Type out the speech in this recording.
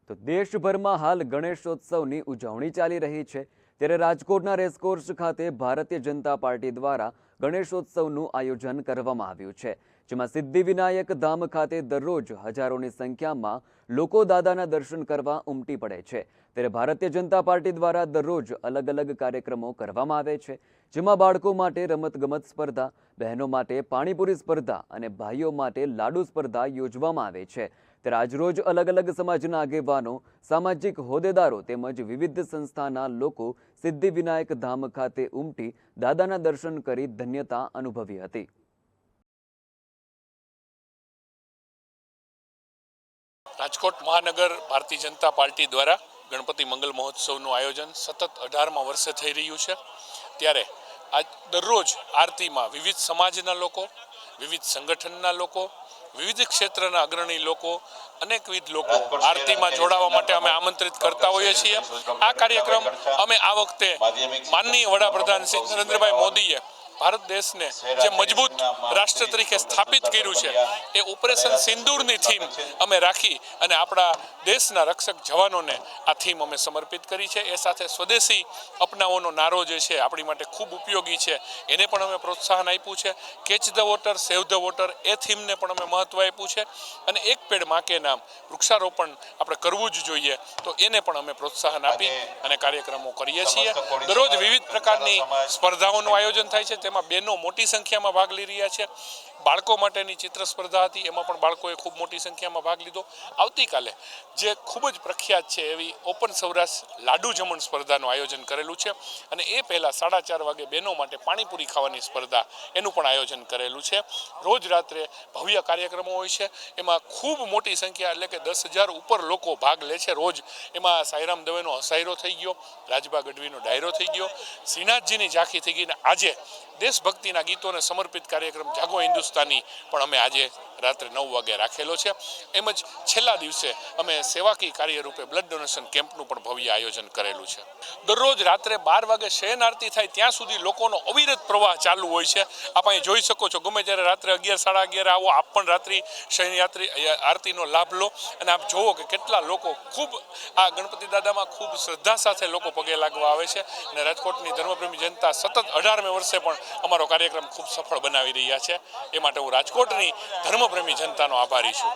તો દેશભરમાં હાલ ગણેશોત્સવની ઉજવણી ચાલી રહી છે ત્યારે રાજકોટના રેસકોર્સ ખાતે ભારતીય જનતા પાર્ટી દ્વારા ગણેશોત્સવનું આયોજન કરવામાં આવ્યું છે, જેમાં સિદ્ધિવિનાયક ધામ ખાતે દરરોજ હજારોની સંખ્યામાં લોકો દાદાના દર્શન કરવા ઉમટી પડે છે। ત્યારે ભારતીય જનતા પાર્ટી દ્વારા દરરોજ અલગ અલગ કાર્યક્રમો કરવામાં આવે છે, જેમાં બાળકો માટે રમતગમત સ્પર્ધા, બહેનો માટે પાણીપુરી સ્પર્ધા અને ભાઈઓ માટે લાડુ સ્પર્ધા યોજવામાં આવે છે। ત્યારે આજરોજ અલગ અલગ સમાજના આગેવાનો, સામાજિક હોદ્દેદારો તેમજ વિવિધ સંસ્થાના લોકો સિદ્ધિવિનાયક ધામ ખાતે ઉમટી દાદાના દર્શન કરી ધન્યતા અનુભવી હતી। રાજકોટ મહાનગર ભારતીય જનતા પાર્ટી દ્વારા ગણપતિ મંગલ મહોત્સવનું આયોજન સતત 18મા વર્ષે થઈ રહ્યું છે। ત્યારે આજ દરરોજ આરતીમાં વિવિધ સમાજના લોકો, વિવિધ સંગઠનના લોકો, વિવિધ ક્ષેત્રના અગ્રણી લોકો, અનેકવિધ લોકો આરતીમાં જોડાવા માટે અમે આમંત્રિત કરતા હોઈએ છીએ। આ કાર્યક્રમ અમે આ વખતે માનનીય વડાપ્રધાન શ્રી નરેન્દ્રભાઈ મોદીએ ભારત દેશને જે મજબૂત રાષ્ટ્ર તરીકે સ્થાપિત કર્યું છે એ ઓપરેશન સિંદૂરની થીમ અમે રાખી અને આપણા દેશના રક્ષક જવાનોને આ થીમ અમે સમર્પિત કરી છે। એ સાથે સ્વદેશી અપનાવવાનો નારો જે છે આપણી માટે ખૂબ ઉપયોગી છે એને પણ અમે પ્રોત્સાહન આપ્યું છે। Catch the water save the water એ થીમને પણ અમે મહત્વ આપ્યું છે અને એક પેડ માં કે નામ વૃક્ષારોપણ આપણે કરવું જ જોઈએ તો એને પણ અમે પ્રોત્સાહન આપી અને કાર્યક્રમો કરીએ છીએ। દરરોજ વિવિધ પ્રકારની સ્પર્ધાઓનું આયોજન થાય છે, તેમાં બહેનો મોટી સંખ્યામાં ભાગ લઈ રહ્યા છે। બાળકો માટેની ચિત્ર સ્પર્ધા હતી, એમાં પણ બાળકોએ ખૂબ મોટી સંખ્યામાં ભાગ લીધો। આવતીકાલે જે ખૂબ જ પ્રખ્યાત છે એવી ઓપન સૌરાષ્ટ્ર લાડુ જમણ સ્પર્ધાનું આયોજન કરેલું છે અને એ પહેલાં 4:30 વાગે બહેનો માટે પાણીપુરી ખાવાની સ્પર્ધા એનું પણ આયોજન કરેલું છે। રોજ રાત્રે ભવ્ય કાર્યક્રમો હોય છે, એમાં ખૂબ મોટી સંખ્યા એટલે કે 10,000 ઉપર લોકો ભાગ લે છે રોજ। એમાં સાંઈરામ દવેનો હસાયરો થઈ ગયો, રાજભા ગઢવીનો ડાયરો થઈ ગયો, શ્રીનાથજીની ઝાંખી થઈ ગઈ ને આજે દેશભક્તિના ગીતોને સમર્પિત કાર્યક્રમ જાગો હિન્દુસ્તાની પણ અમે આજે રાત્રે 9 વાગે રાખેલો છે। એમ જ છેલ્લા દિવસે અમે સેવાકીય કાર્ય રૂપે બ્લડ ડોનેશન કેમ્પનું પણ ભવ્ય આયોજન કરેલું છે। દરરોજ રાત્રે 12 વાગે શયન આરતી થાય ત્યાં સુધી લોકોનો અવિરત પ્રવાહ ચાલુ હોય છે। આપ અહીં જોઈ શકો છો, ગમે ત્યારે રાત્રે 11, 11:30 આવો, આપ પણ રાત્રિ શયન આરતીનો લાભ લો અને આપ જુઓ કે કેટલા લોકો ખૂબ આ ગણપતિ દાદામાં ખૂબ શ્રદ્ધા સાથે લોકો પગે લાગવા આવે છે અને રાજકોટની ધર્મપ્રેમી જનતા સતત 18મે વર્ષે પણ અમારો કાર્યક્રમ ખૂબ સફળ બનાવી રહ્યા છે। એ માટે હું રાજકોટની ધર્મપ્રેમી જનતાનો આભારી છું।